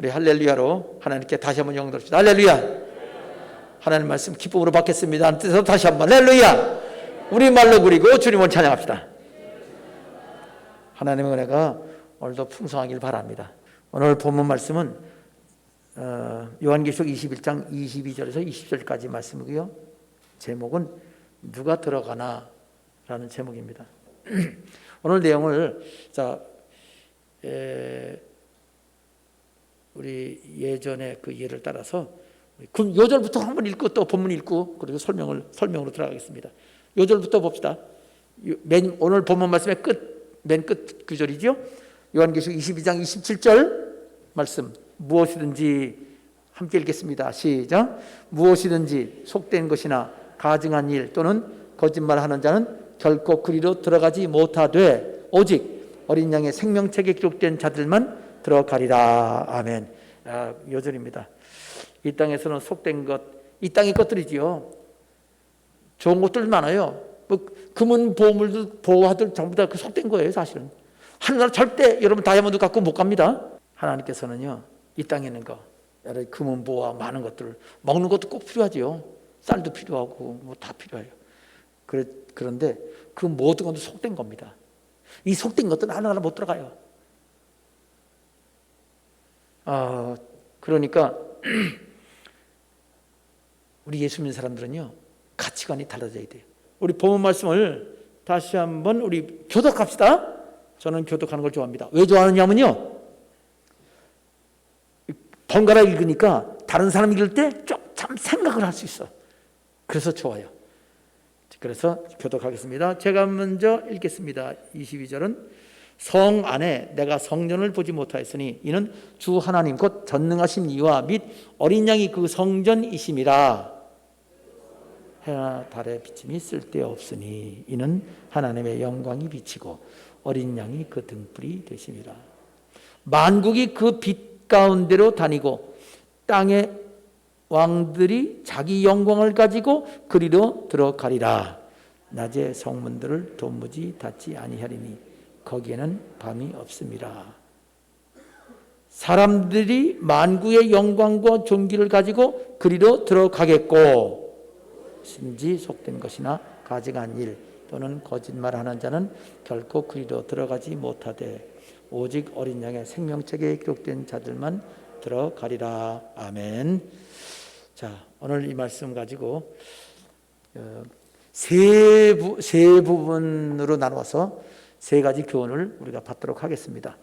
우리 할렐루야로 하나님께 다시 한번 영광 돌립시다. 할렐루야. 하나님 말씀 기쁨으로 받겠습니다. 뜻에서 다시 한번 할렐루야. 우리말로 그리고 주님을 찬양합시다. 하나님의 은혜가 오늘도 풍성하길 바랍니다. 오늘 본문 말씀은 요한계시록 21장 22절에서 20절까지 말씀이고요. 제목은 누가 들어가나 라는 제목입니다. 오늘 내용을 우리 예전에 그 예를 따라서 요절부터 한번 읽고 또 본문 읽고 그리고 설명으로 들어가겠습니다. 요절부터 봅시다. 오늘 본문 말씀의 맨 끝 구절이죠. 요한계시록 22장 27절 말씀. 무엇이든지 함께 읽겠습니다. 시작. 무엇이든지 속된 것이나 가증한 일 또는 거짓말하는 자는 결코 그리로 들어가지 못하되 오직 어린 양의 생명책에 기록된 자들만 들어가리라. 아멘. 요절입니다. 이 땅에서는 속된 것, 이 땅의 것들이지요. 좋은 것들 많아요. 뭐 금은 보화들 전부 다 그 속된 거예요, 사실은. 하늘나라 절대 여러분 다이아몬드 갖고 못 갑니다. 하나님께서는요, 이 땅에 있는 거, 여러 금은 보화 많은 것들, 먹는 것도 꼭 필요하지요. 쌀도 필요하고 뭐 다 필요해요. 그런데 그 모든 것도 속된 겁니다. 이 속된 것들은 하나하나 못 들어가요. 그러니까 우리 예수 믿는 사람들은요, 가치관이 달라져야 돼요. 우리 본문 말씀을 다시 한번 우리 교독합시다. 저는 교독하는 걸 좋아합니다. 왜 좋아하느냐면요, 번갈아 읽으니까 다른 사람 읽을 때 참 생각을 할 수 있어. 그래서 좋아요. 그래서 교독하겠습니다. 제가 먼저 읽겠습니다. 22절은 성 안에 내가 성전을 보지 못하였으니 이는 주 하나님 곧 전능하신 이와 및 어린 양이 그 성전이심이라. 해나 달의 비침이 쓸데없으니 이는 하나님의 영광이 비치고 어린 양이 그 등불이 되심이라. 만국이 그 빛 가운데로 다니고 땅의 왕들이 자기 영광을 가지고 그리로 들어가리라. 낮에 성문들을 도무지 닫지 아니하리니 거기에는 밤이 없음이라. 사람들이 만국의 영광과 존귀를 가지고 그리로 들어가겠고 심지 속된 것이나 가증한 일 또는 거짓말하는 자는 결코 그리로 들어가지 못하되 오직 어린 양의 생명책에 기록된 자들만 들어가리라. 아멘. 자, 오늘 이 말씀 가지고 세 부분으로 나눠서 세 가지 교훈을 우리가 받도록 하겠습니다.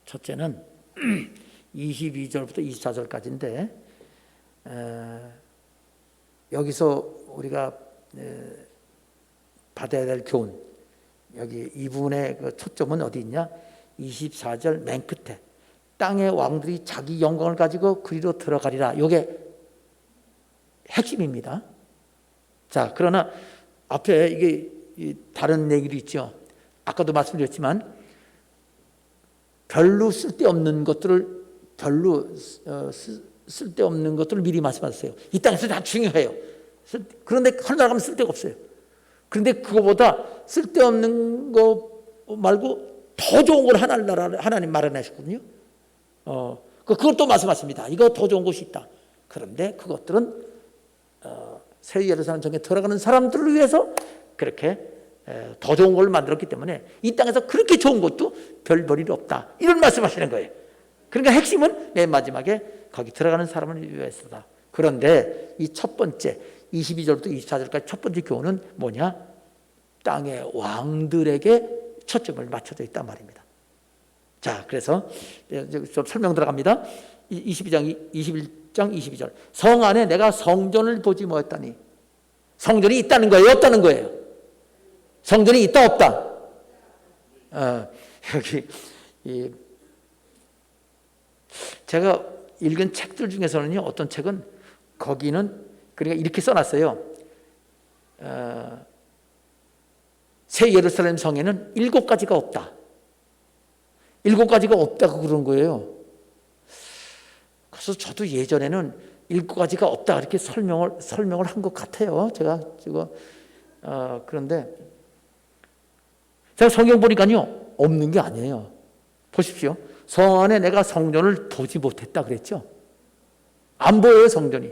첫째는 22절부터 24절까지인데 여기서 우리가 받아야 될 교훈, 여기 이 부분의 그 초점은 어디 있냐? 24절 맨 끝에 땅의 왕들이 자기 영광을 가지고 그리로 들어가리라. 이게 핵심입니다. 자, 그러나 앞에 이게 다른 얘기도 있죠. 아까도 말씀드렸지만 별로 쓸데없는 것들을 미리 말씀하셨어요. 이 땅에서 다 중요해요. 그런데 하늘나라 가면 쓸데가 없어요. 그런데 그거보다 쓸데없는 거 말고 더 좋은 걸 하나님 마련하셨거든요. 그것도 말씀하십니다. 이거 더 좋은 곳이 있다. 그런데 그것들은 새 예루살렘 성에 들어가는 사람들을 위해서 그렇게 더 좋은 걸 만들었기 때문에 이 땅에서 그렇게 좋은 것도 별 볼일 없다. 이런 말씀하시는 거예요. 그러니까 핵심은 맨 마지막에 거기 들어가는 사람을 위해서다. 그런데 이 첫 번째 22절부터 24절까지 첫 번째 교훈은 뭐냐? 땅의 왕들에게 초점을 맞춰져 있단 말입니다. 자, 그래서 좀 설명 들어갑니다. 21장 22절. 성 안에 내가 성전을 보지 못했다니. 성전이 있다는 거예요? 없다는 거예요? 성전이 있다 없다? 여기 제가 읽은 책들 중에서는요, 어떤 책은 거기는 그러니까 이렇게 써놨어요. 새 예루살렘 성에는 7가지가 없다. 7가지가 없다고 그런 거예요. 그래서 저도 예전에는 7가지가 없다 이렇게 설명을 한 것 같아요. 제가 그런데 제가 성경 보니까요, 없는 게 아니에요. 보십시오. 성 안에 내가 성전을 보지 못했다 그랬죠. 안 보여요, 성전이.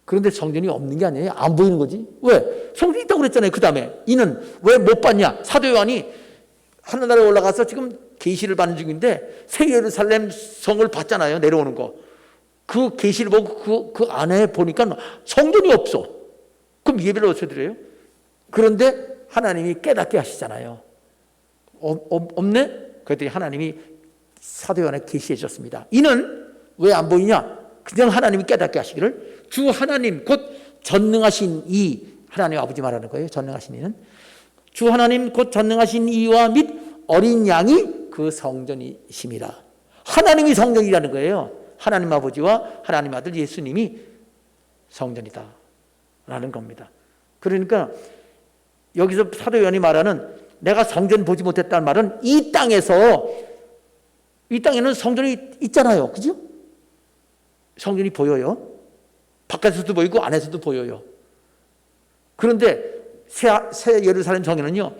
그런데 성전이 없는 게 아니에요. 안 보이는 거지. 왜? 성전이 있다고 그랬잖아요. 그 다음에 이는 왜 못 봤냐? 사도 요한이 하늘나라에 올라가서 지금 계시를 받는 중인데 새 예루살렘 성을 봤잖아요. 내려오는 거. 그 계시를 보고 그 안에 보니까 성전이 없어. 그럼 예배를 어떻게 드려요? 그런데 하나님이 깨닫게 하시잖아요. 없네? 그랬더니 하나님이 사도 요한에 계시해 줬습니다. 이는 왜 안 보이냐? 그냥 하나님이 깨닫게 하시기를 주 하나님 곧 전능하신 이 하나님 아버지 말하는 거예요. 전능하신 이는 주 하나님 곧 전능하신 이와 및 어린 양이 그 성전이심이라. 하나님이 성전이라는 거예요. 하나님 아버지와 하나님 아들 예수님이 성전이다 라는 겁니다. 그러니까 여기서 사도 요한이 말하는 내가 성전 보지 못했다는 말은 이 땅에는 성전이 있잖아요. 그죠? 성전이 보여요. 바깥에서도 보이고 안에서도 보여요. 그런데 새 예루살렘 성전은요,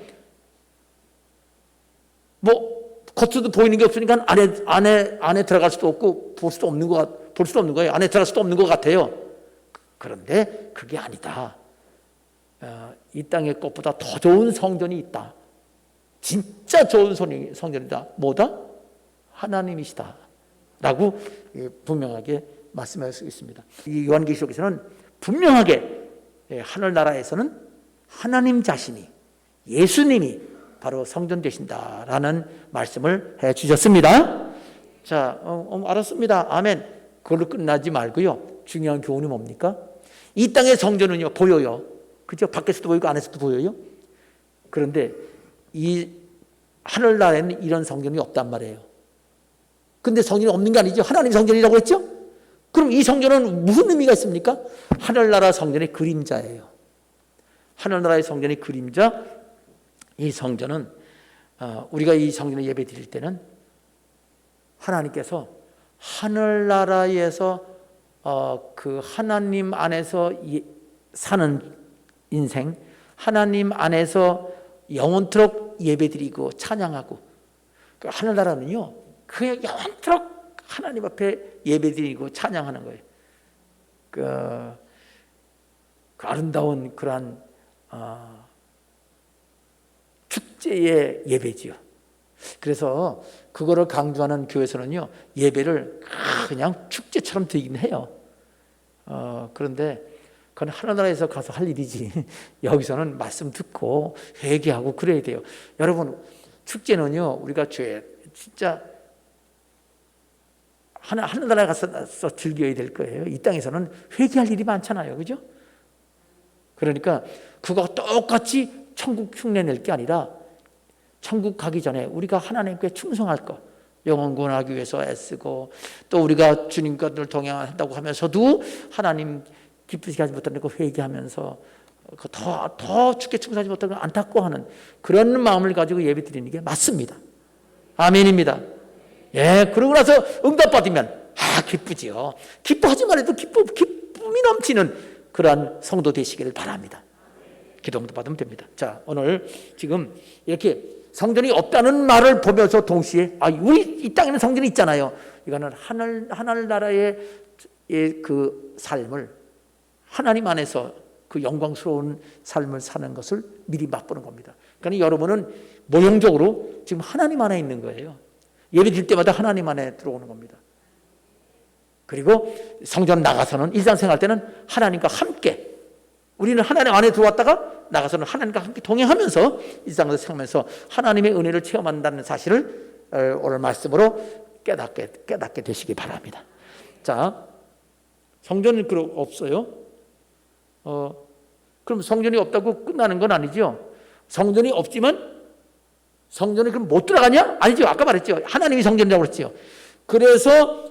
뭐 겉으로도 보이는 게 없으니까 안에 들어갈 수도 없고 볼 수도 없는 거예요. 안에 들어갈 수도 없는 것 같아요. 그런데 그게 아니다. 이 땅의 것보다 더 좋은 성전이 있다. 진짜 좋은 성전이다. 뭐다? 하나님이시다 라고 분명하게 말씀할 수 있습니다. 이 요한계시록에서는 분명하게 하늘나라에서는 하나님 자신이, 예수님이 바로 성전 되신다라는 말씀을 해 주셨습니다. 자, 알았습니다. 아멘. 그걸로 끝나지 말고요. 중요한 교훈이 뭡니까? 이 땅의 성전은요, 보여요. 그죠? 밖에서도 보이고 안에서도 보여요. 그런데 이 하늘나라에는 이런 성전이 없단 말이에요. 근데 성전이 없는 게 아니죠. 하나님 성전이라고 했죠? 그럼 이 성전은 무슨 의미가 있습니까? 하늘나라 성전의 그림자예요. 하늘나라의 성전의 그림자. 이 성전은 우리가 이 성전에 예배 드릴 때는 하나님께서 하늘나라에서 그 하나님 안에서 사는 인생, 하나님 안에서 영원토록 예배드리고 찬양하고, 그 하늘나라는요 그냥 영원토록 하나님 앞에 예배드리고 찬양하는 거예요. 그 아름다운 그러한 축제의 예배지요. 그래서 그거를 강조하는 교회에서는요 예배를 그냥 축제처럼 드리긴 해요. 그런데 그건 하늘나라에서 가서 할 일이지 여기서는 말씀 듣고 회개하고 그래야 돼요. 여러분, 축제는요 우리가 진짜 하늘나라에 가서 즐겨야 될 거예요. 이 땅에서는 회개할 일이 많잖아요. 그죠? 그러니까 그거 똑같이 천국 흉내 낼 게 아니라 천국 가기 전에 우리가 하나님께 충성할 거, 영원 구원하기 위해서 애쓰고, 또 우리가 주님과 늘 동행한다고 하면서도 하나님 기쁘시게 하지 못하는 거 회개하면서 더 주께 충성하지 못하는 거 안타까워하는 그런 마음을 가지고 예배 드리는 게 맞습니다. 아멘입니다. 예, 그러고 나서 응답받으면 기쁘지요. 기뻐하지만 해도 기쁨이 넘치는 그러한 성도 되시기를 바랍니다. 기도도 받으면 됩니다. 자, 오늘 지금 이렇게 성전이 없다는 말을 보면서 동시에 우리 이 땅에는 성전이 있잖아요. 이거는 하늘나라의 그 삶을 하나님 안에서 그 영광스러운 삶을 사는 것을 미리 맛보는 겁니다. 그러니까 여러분은 모형적으로 지금 하나님 안에 있는 거예요. 예배 드릴 때마다 하나님 안에 들어오는 겁니다. 그리고 성전 나가서는 일상생활 때는 하나님과 함께, 우리는 하나님 안에 들어왔다가 나가서는 하나님과 함께 동행하면서 일상을 살면서 하나님의 은혜를 체험한다는 사실을 오늘 말씀으로 깨닫게 되시기 바랍니다. 자, 성전이 없어요? 그럼 성전이 없다고 끝나는 건 아니죠. 성전이 없지만 성전에 그럼 못 들어가냐? 아니죠. 아까 말했죠. 하나님이 성전이라고 그랬죠. 그래서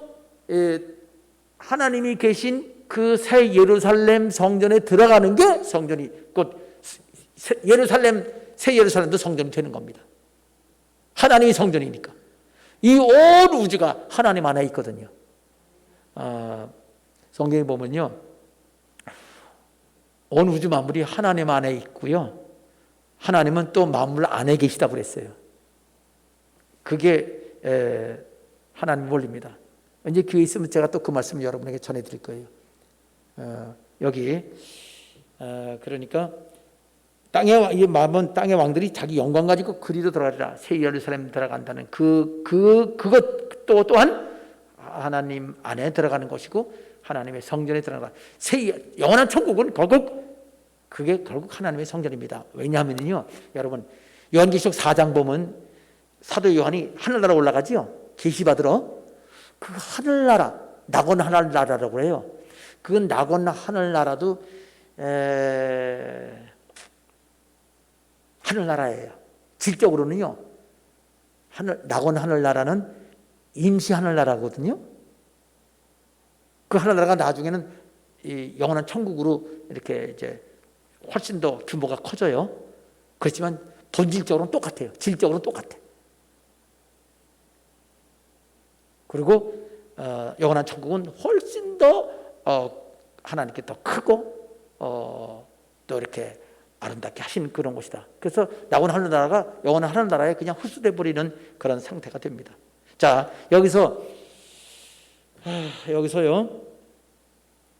하나님이 계신 그 새 예루살렘 성전에 들어가는 게 성전이, 곧 새 예루살렘도 성전이 되는 겁니다. 하나님이 성전이니까. 이 온 우주가 하나님 안에 있거든요. 성경에 보면요, 온 우주 만물이 하나님 안에 있고요, 하나님은 또 만물 안에 계시다고 그랬어요. 그게 하나님 원리입니다. 이제 교회 있으면 제가 또 그 말씀을 여러분에게 전해드릴 거예요. 여기 그러니까 이 마음은 땅의 왕들이 자기 영광 가지고 그리로 들어가리라. 새 예루살렘 들어간다는 그것 또한 하나님 안에 들어가는 것이고 하나님의 성전에 들어가는 새 영원한 천국은 그게 결국 하나님의 성전입니다. 왜냐하면요, 여러분 요한계시록 4장 보면 사도 요한이 하늘나라 올라가지요. 계시 받으러 그 하늘나라 낙원 하늘나라라고 해요. 그 낙원 하늘나라도 하늘나라예요. 질적으로는요, 낙원 하늘나라는 임시 하늘나라거든요. 그 하늘나라가 나중에는 이 영원한 천국으로 이렇게 이제 훨씬 더 규모가 커져요. 그렇지만 본질적으로는 똑같아요. 질적으로는 똑같아요. 그리고 영원한 천국은 훨씬 더 하나님께 더 크고 또 이렇게 아름답게 하신 그런 곳이다. 그래서 낙원 하늘나라가 영원한 하늘나라에 그냥 흡수돼 버리는 그런 상태가 됩니다. 자, 여기서요.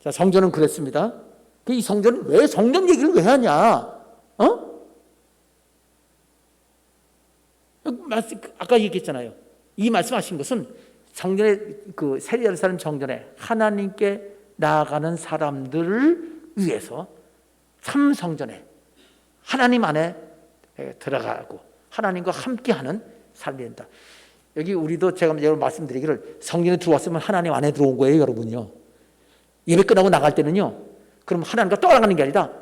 자, 성전은 그랬습니다. 이 성전은 왜 성전 얘기를 왜 하냐? 아까 얘기했잖아요. 이 말씀하신 것은 성전에 그 새 예루살렘 성전에 하나님께 나아가는 사람들을 위해서 참 성전에 하나님 안에 들어가고 하나님과 함께하는 삶이 된다. 여기 우리도 제가 여러분 말씀드리기를 성전에 들어왔으면 하나님 안에 들어온 거예요, 여러분요. 예배 끝나고 나갈 때는요, 그럼 하나님과 떠나가는 게 아니라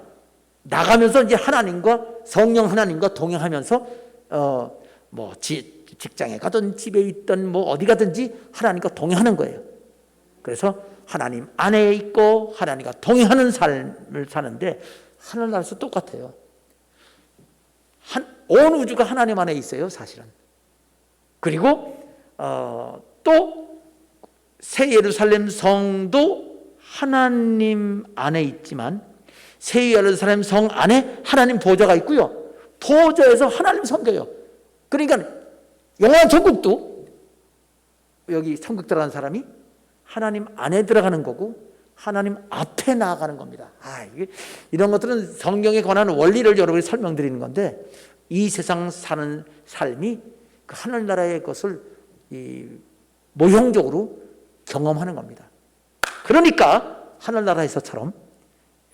나가면서 이제 하나님과 성령 하나님과 동행하면서 직장에 가든 집에 있든 뭐 어디 가든지 하나님과 동행하는 거예요. 그래서 하나님 안에 있고 하나님과 동행하는 삶을 사는데 하늘나라에서 똑같아요. 온 우주가 하나님 안에 있어요, 사실은. 그리고 또 새 예루살렘 성도 하나님 안에 있지만 새 예루살렘 성 안에 하나님 보좌가 있고요. 보좌에서 하나님 섬겨요. 그러니까 영원한 천국도 여기 천국 들어가는 사람이 하나님 안에 들어가는 거고 하나님 앞에 나아가는 겁니다. 이런 것들은 성경에 관한 원리를 여러분이 설명드리는 건데 이 세상 사는 삶이 그 하늘나라의 것을 모형적으로 경험하는 겁니다. 그러니까 하늘나라에서처럼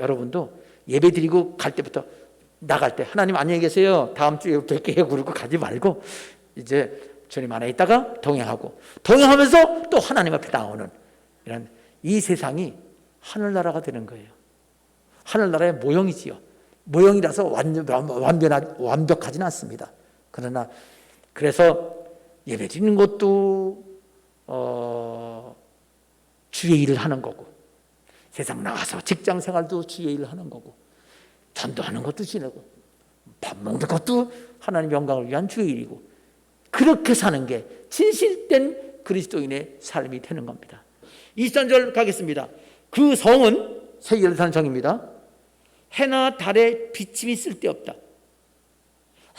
여러분도 예배 드리고 갈 때부터 나갈 때 하나님 안녕히 계세요. 다음 주에 뵐게요. 그러고 가지 말고 이제 주님 안에 있다가 동행하면서 또 하나님 앞에 나오는 이런 이 세상이 하늘나라가 되는 거예요. 하늘나라의 모형이지요. 모형이라서 완벽하지는 않습니다. 그러나 그래서 예배 드리는 것도 주의 일을 하는 거고 세상 나가서 직장 생활도 주의 일을 하는 거고 전도하는 것도 지내고 밥 먹는 것도 하나님 영광을 위한 주의 일이고 그렇게 사는 게 진실된 그리스도인의 삶이 되는 겁니다. 23절 가겠습니다. 그 성은 새 예루살렘 성입니다. 해나 달에 비침이 쓸데없다.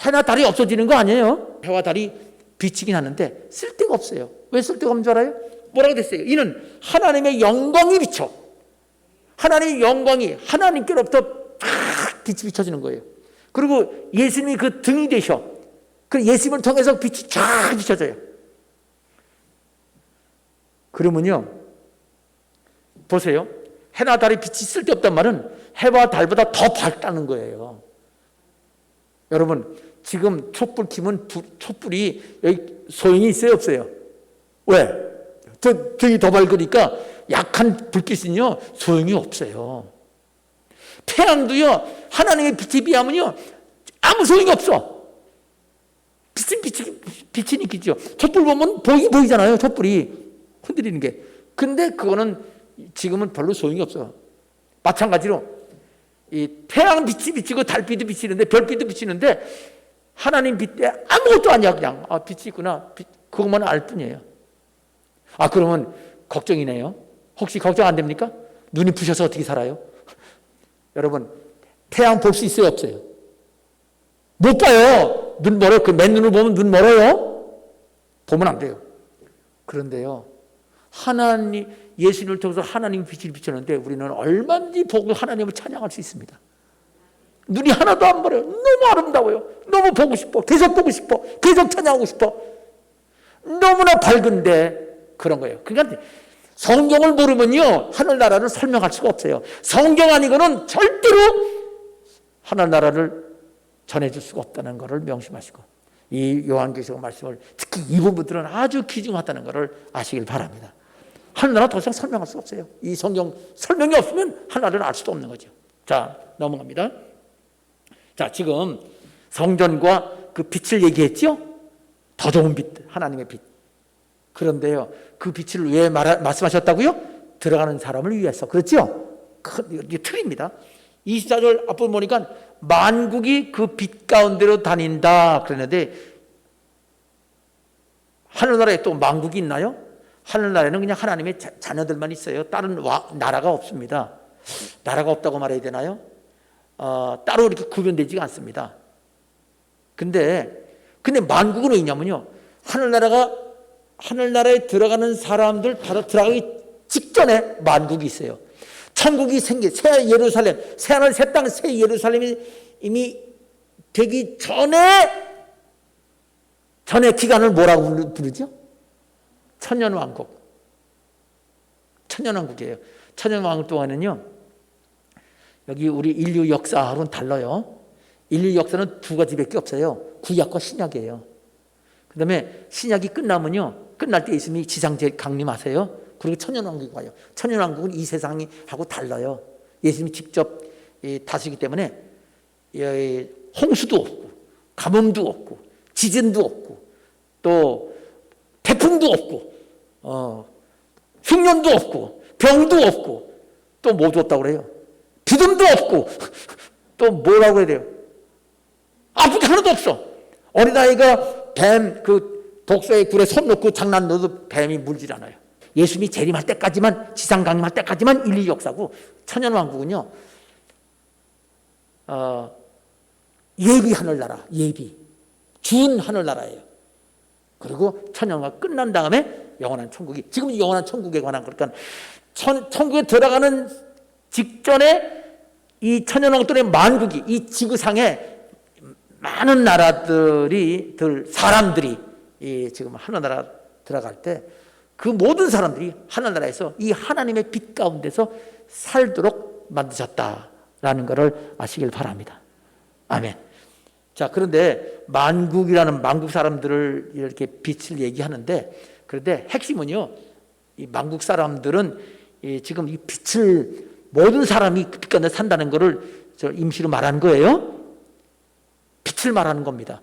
해나 달이 없어지는 거 아니에요. 해와 달이 비치긴 하는데 쓸데가 없어요. 왜 쓸데가 없는 줄 알아요? 뭐라고 됐어요? 이는 하나님의 영광이 비쳐. 하나님의 영광이 하나님께로부터 탁 빛이 비춰지는 거예요. 그리고 예수님이 그 등이 되셔. 그 예수님을 통해서 빛이 쫙 비춰져요. 그러면요, 보세요. 해나 달이 빛이 쓸데없단 말은 해와 달보다 더 밝다는 거예요. 여러분, 지금 촛불 켜면 촛불이 여기 소용이 있어요, 없어요? 왜? 등이 더 밝으니까 약한 불빛은요 소용이 없어요. 태양도요 하나님의 빛에 비하면요 아무 소용이 없어. 빛은 있겠죠. 촛불 보면 보이잖아요. 촛불이 흔들리는 게. 근데 그거는 지금은 별로 소용이 없어. 마찬가지로 이 태양 빛이 비치고 달빛도 비치는데 별빛도 비치는데 하나님 빛 때 아무것도 아니야. 그냥 빛이 있구나. 그것만 알 뿐이에요. 그러면 걱정이네요. 혹시 걱정 안 됩니까? 눈이 부셔서 어떻게 살아요? 여러분, 태양 볼 수 있어요, 없어요? 못 봐요. 눈 멀어요. 그 맨눈으로 보면 눈 멀어요. 보면 안 돼요. 그런데요, 하나님, 예수님을 통해서 하나님 빛을 비추는데 우리는 얼마든지 보고 하나님을 찬양할 수 있습니다. 눈이 하나도 안 멀어요. 너무 아름다워요. 너무 보고 싶어. 계속 보고 싶어. 계속 찬양하고 싶어. 너무나 밝은데 그런 거예요. 그러니까 성경을 모르면요, 하늘나라를 설명할 수가 없어요. 성경 아니고는 절대로 하늘나라를 전해줄 수가 없다는 것을 명심하시고, 이 요한계시록 말씀을 특히 이 부분들은 아주 귀중하다는 것을 아시길 바랍니다. 하늘나라 더 이상 설명할 수 없어요. 이 성경 설명이 없으면 하늘나라를 알 수도 없는 거죠. 자, 넘어갑니다. 자, 지금 성전과 그 빛을 얘기했죠? 더 좋은 빛, 하나님의 빛. 그런데요, 그 빛을 왜 말씀하셨다고요? 들어가는 사람을 위해서. 그렇죠? 이게 틀입니다. 24절 앞부분 보니까 만국이 그 빛 가운데로 다닌다 그랬는데, 하늘나라에 또 만국이 있나요? 하늘나라에는 그냥 하나님의 자녀들만 있어요. 다른 나라가 없습니다. 나라가 없다고 말해야 되나요? 따로 이렇게 구분되지가 않습니다. 근데 만국은 왜 있냐면요, 하늘나라에 들어가는 사람들 바로 들어가기 직전에 만국이 있어요. 천국이 새 예루살렘, 새 하늘 새 땅 새 예루살렘이 이미 되기 전에 기간을 뭐라고 부르죠? 천년왕국. 천년왕국이에요. 천년왕국 동안은요, 여기 우리 인류 역사하고는 달라요. 인류 역사는 두 가지밖에 없어요. 구약과 신약이에요. 그 다음에 신약이 끝날 때 예수님이 지상제 강림하세요. 그리고 천년왕국이 와요. 천년왕국은 이 세상이 하고 달라요. 예수님이 직접 다스리기 때문에 홍수도 없고, 가뭄도 없고, 지진도 없고, 또 태풍도 없고, 흉년도 없고, 병도 없고, 또 뭐도 없다고 그래요? 비듬도 없고, 또 뭐라고 해야 돼요? 아픈 게 하나도 없어. 어린아이가 뱀, 독소의 굴에 손 놓고 장난 넣어도 뱀이 물질 않아요. 예수님이 재림할 때까지만, 지상 강림할 때까지만 인류 역사고, 천년왕국은요, 예비 하늘나라, 준 하늘나라예요. 그리고 천년왕국 끝난 다음에 영원한 천국이, 지금 영원한 천국에 관한, 그러니까 천국에 들어가는 직전에 이 천년왕국 또는 만국이, 이 지구상에 많은 사람들이 지금 하늘나라 들어갈 때 그 모든 사람들이 하늘나라에서 이 하나님의 빛 가운데서 살도록 만드셨다라는 것을 아시길 바랍니다. 아멘. 자, 그런데 만국 사람들을 이렇게 빛을 얘기하는데, 그런데 핵심은요, 이 만국 사람들은 지금 이 빛을 모든 사람이 그 빛 가운데 산다는 것을 임시로 말하는 거예요. 빛을 말하는 겁니다.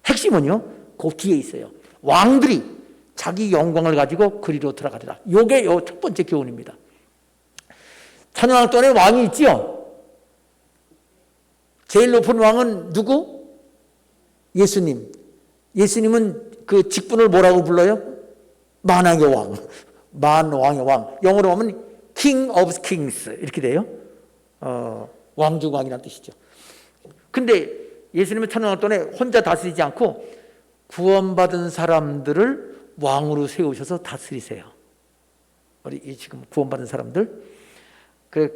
핵심은요, 그 뒤에 있어요. 왕들이 자기 영광을 가지고 그리로 들어가리라. 이게 첫 번째 교훈입니다. 천년왕국 동안에 왕이 있지요. 제일 높은 왕은 누구? 예수님. 예수님은 그 직분을 뭐라고 불러요? 만왕의 왕. 만왕의 왕. 영어로 하면 King of Kings 이렇게 돼요. 왕중왕이라는 뜻이죠. 근데 예수님은 천년왕국 동안에 혼자 다스리지 않고 구원받은 사람들을 왕으로 세우셔서 다스리세요. 우리 지금 구원받은 사람들,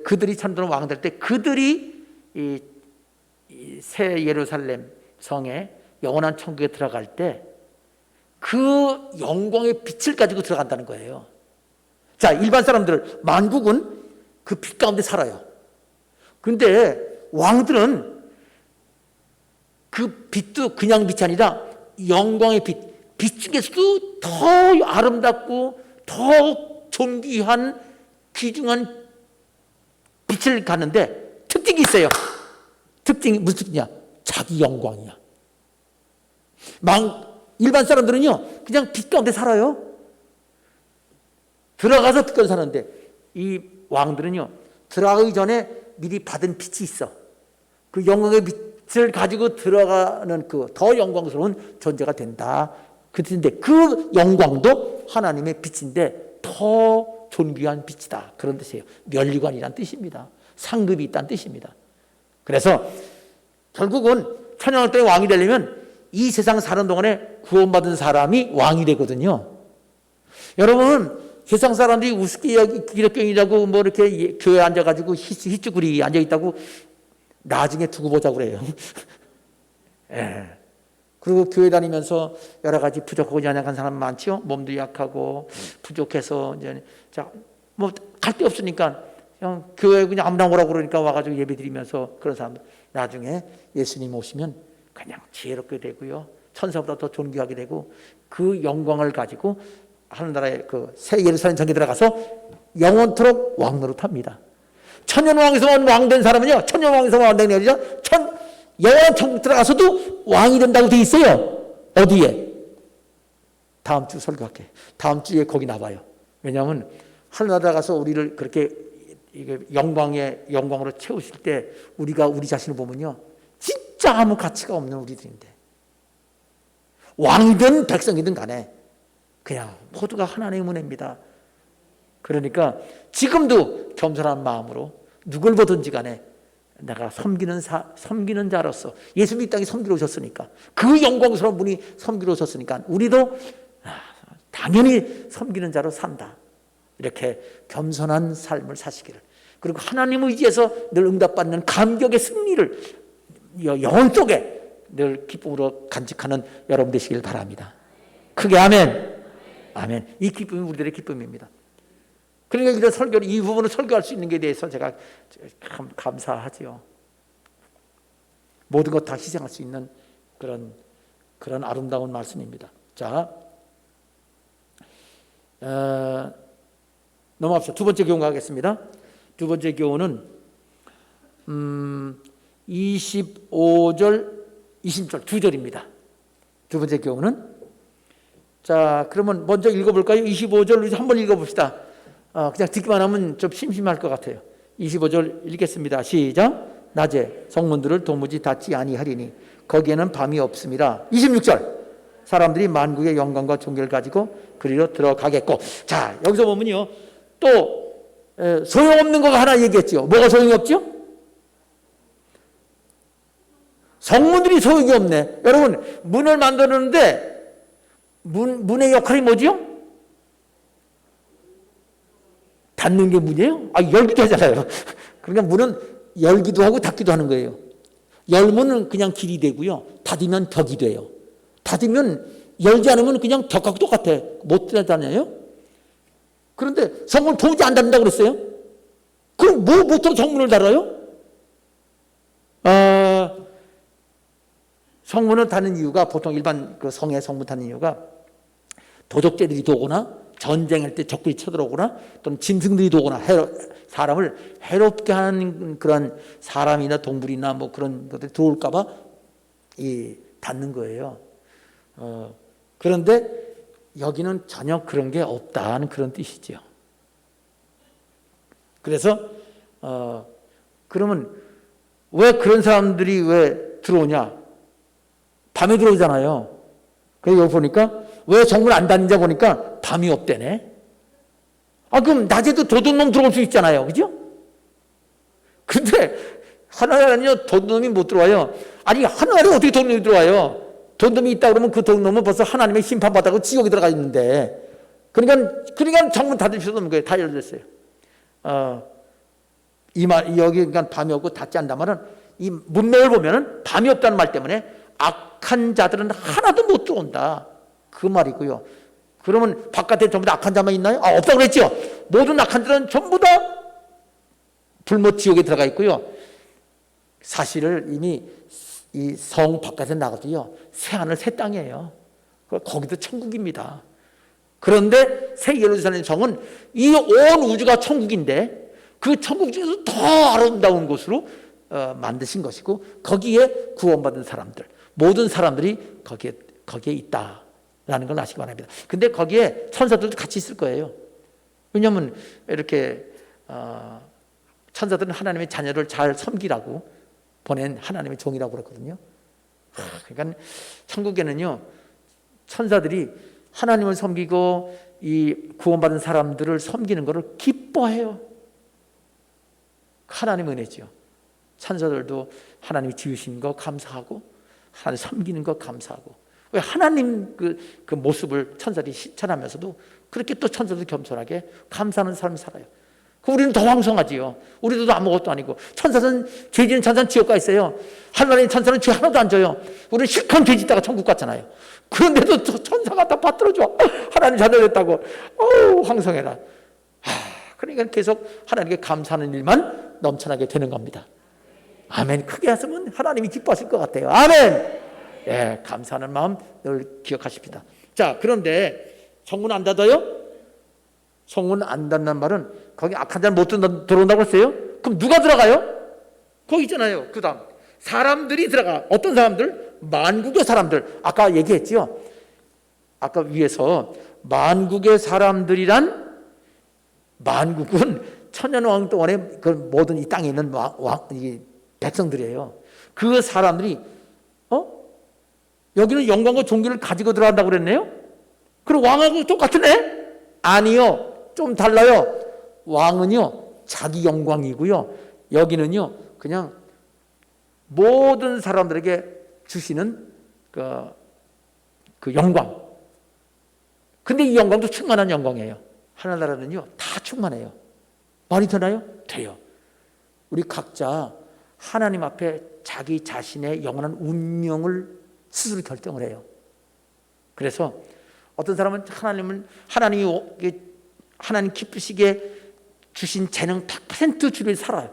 그들이 천년 왕 될 때 그들이 이 새 예루살렘 성에 영원한 천국에 들어갈 때 그 영광의 빛을 가지고 들어간다는 거예요. 자, 일반 사람들, 만국은 그 빛 가운데 살아요. 근데 왕들은 그 빛도 그냥 빛이 아니라 영광의 빛 중에서도 더 아름답고 더 존귀한 귀중한 빛을 갖는데 특징이 있어요. 특징이 무슨 특징이야? 자기 영광이야. 일반 사람들은요, 그냥 빛 가운데 살아요. 들어가서 빛 가운데 사는데, 이 왕들은요, 들어가기 전에 미리 받은 빛이 있어. 그 영광의 빛을 가지고 들어가는 그 더 영광스러운 존재가 된다. 그 뜻인데, 그 영광도 하나님의 빛인데 더 존귀한 빛이다. 그런 뜻이에요. 면류관이란 뜻입니다. 상급이 있다는 뜻입니다. 그래서 결국은 천년왕국 때 왕이 되려면 이 세상 사는 동안에 구원받은 사람이 왕이 되거든요. 여러분, 세상 사람들이 우습게 기독교인이라고 뭐 이렇게 교회에 앉아가지고 희쭈구리 앉아있다고 나중에 두고 보자고 그래요. 예. 그리고 교회 다니면서 여러 가지 부족하고 연약한 사람 많죠. 몸도 약하고 부족해서 이제 뭐 갈 데 없으니까 그냥 교회 그냥 아무나 오라고 그러니까 와가지고 예배 드리면서 그런 사람들 나중에 예수님 오시면 그냥 지혜롭게 되고요. 천사보다 더 존귀하게 되고 그 영광을 가지고 하늘나라의 그 새 예루살렘 성에 들어가서 영원토록 왕노릇합니다. 천년왕에서 왕된 사람은요, 천년왕에서 왕된 게 아니라 영원 천국 들어가서도 왕이 된다고 돼 있어요. 어디에? 다음 주 설교할게. 다음 주에 거기 나와요. 왜냐하면 하늘나라 가서 우리를 그렇게 영광으로 채우실 때 우리가 우리 자신을 보면요, 진짜 아무 가치가 없는 우리들인데, 왕이든 백성이든 간에 그냥 모두가 하나님의 은혜입니다. 그러니까 지금도 겸손한 마음으로 누굴 보든지 간에 내가 섬기는 자로서 예수님 이 땅에 섬기러 오셨으니까, 그 영광스러운 분이 섬기러 오셨으니까 우리도 당연히 섬기는 자로 산다. 이렇게 겸손한 삶을 사시기를, 그리고 하나님 의지에서 늘 응답받는 감격의 승리를 영혼 속에 늘 기쁨으로 간직하는 여러분 되시길 바랍니다. 크게 아멘. 아멘. 이 기쁨이 우리들의 기쁨입니다. 그러니까 이런 설교를, 이 부분을 설교할 수 있는 것에 대해서 제가 감사하지요. 모든 것 다 희생할 수 있는 그런 아름다운 말씀입니다. 자, 넘어갑시다. 두 번째 교훈 가겠습니다. 두 번째 교훈은 25절, 20절 두 절입니다. 두 번째 교훈은, 자, 그러면 먼저 읽어볼까요? 25절 한번 읽어봅시다. 그냥 듣기만 하면 좀 심심할 것 같아요. 25절 읽겠습니다. 시작. 낮에 성문들을 도무지 닫지 아니하리니 거기에는 밤이 없음이라. 26절. 사람들이 만국의 영광과 존귀를 가지고 그리로 들어가겠고. 자, 여기서 보면요, 또 소용없는 거가 하나 얘기했죠. 뭐가 소용이 없죠? 성문들이 소용이 없네. 여러분, 문을 만드는데 문의 역할이 뭐죠? 닫는 게 문이에요? 열기도 하잖아요. 그러니까 문은 열기도 하고 닫기도 하는 거예요. 열문은 그냥 길이 되고요, 닫으면 벽이 돼요. 닫으면, 열지 않으면 그냥 벽하고 똑같아. 못 닫아요. 그런데 성문 도무지 안 닫는다고 그랬어요? 그럼 뭐부터 성문을 닫아요? 성문을 닫는 이유가, 보통 일반 그 성의 성문 닫는 이유가 도적죄들이 도거나 전쟁할 때 적들이 쳐들어오거나 또는 짐승들이 도거나 사람을 해롭게 하는 그런 사람이나 동물이나 뭐 그런 것들이 들어올까 봐 닫는 거예요. 그런데 여기는 전혀 그런 게 없다는 그런 뜻이죠. 그래서 그러면 왜 그런 사람들이 왜 들어오냐? 밤에 들어오잖아요. 그래서 여기 보니까 왜 정문 안 닫는지 보니까 밤이 없대네. 그럼 낮에도 도둑놈 들어올 수 있잖아요. 그죠? 근데 하늘에는요, 도둑놈이 못 들어와요. 아니, 하늘에 어떻게 도둑놈이 들어와요? 도둑놈이 있다 그러면 그 도둑놈은 벌써 하나님의 심판받아서 지옥에 들어가 있는데. 그러니까 정문 닫을 필요도 없는 거예요. 다 열렸어요. 여기 그러니까 밤이 없고 닫지 않단 말은, 이 문맥을 보면은 밤이 없다는 말 때문에 악한 자들은 하나도 못 들어온다. 그 말이고요. 그러면 바깥에 전부 다 악한 자만 있나요? 없다고 그랬죠. 모든 악한 자들은 전부 다 불못 지옥에 들어가 있고요. 사실을 이미 이 성 바깥에 나가도요, 새하늘 새 땅이에요. 거기도 천국입니다. 그런데 새 예루살렘 성은 이 온 우주가 천국인데 그 천국 중에서 더 아름다운 곳으로 만드신 것이고, 거기에 구원받은 사람들, 모든 사람들이 거기에 있다라는 걸 아시기 바랍니다. 근데 거기에 천사들도 같이 있을 거예요. 왜냐하면 이렇게 천사들은 하나님의 자녀를 잘 섬기라고 보낸 하나님의 종이라고 그랬거든요. 그러니까 천국에는요, 천사들이 하나님을 섬기고 이 구원받은 사람들을 섬기는 것을 기뻐해요. 하나님의 은혜죠. 천사들도 하나님이 지으신 거 감사하고 하나님 섬기는 것 감사하고, 왜 하나님 그 모습을 천사들이 실천하면서도 그렇게 또 천사들도 겸손하게 감사하는 삶을 살아요. 우리는 더 왕성하지요. 우리도 아무것도 아니고, 천사는, 죄 지은 천사는 지옥 가 있어요. 하나님 천사는 죄 하나도 안 져요. 우리는 실컷 죄 짓다가 천국 갔잖아요. 그런데도 천사가 다 받들어줘. 하나님 자녀 됐다고. 황성해라. 그러니까 계속 하나님께 감사하는 일만 넘쳐나게 되는 겁니다. 아멘. 크게 했으면 하나님이 기뻐하실 것 같아요. 아멘. 예, 감사하는 마음 늘 기억하십니다. 자, 그런데 성문 안 닫아요? 성문 안 닫는 말은 거기 악한 자는 못 들어온다고 했어요? 그럼 누가 들어가요? 거기 있잖아요. 그 다음 사람들이 들어가. 어떤 사람들? 만국의 사람들. 아까 얘기했지요. 아까 위에서 만국의 사람들이란, 만국은 천년왕 동안에 그 모든 이 땅에 있는 이 백성들이에요. 그 사람들이 여기는 영광과 존귀를 가지고 들어간다고 그랬네요. 그럼 왕하고 똑같으네? 아니요, 좀 달라요. 왕은요 자기 영광이고요, 여기는요 그냥 모든 사람들에게 주시는 그 영광. 근데 이 영광도 충만한 영광이에요. 하늘나라는요 다 충만해요. 말이 되나요? 돼요. 우리 각자 하나님 앞에 자기 자신의 영원한 운명을 스스로 결정을 해요. 그래서 어떤 사람은 하나님 기쁘시게 주신 재능 100% 주를 살아요.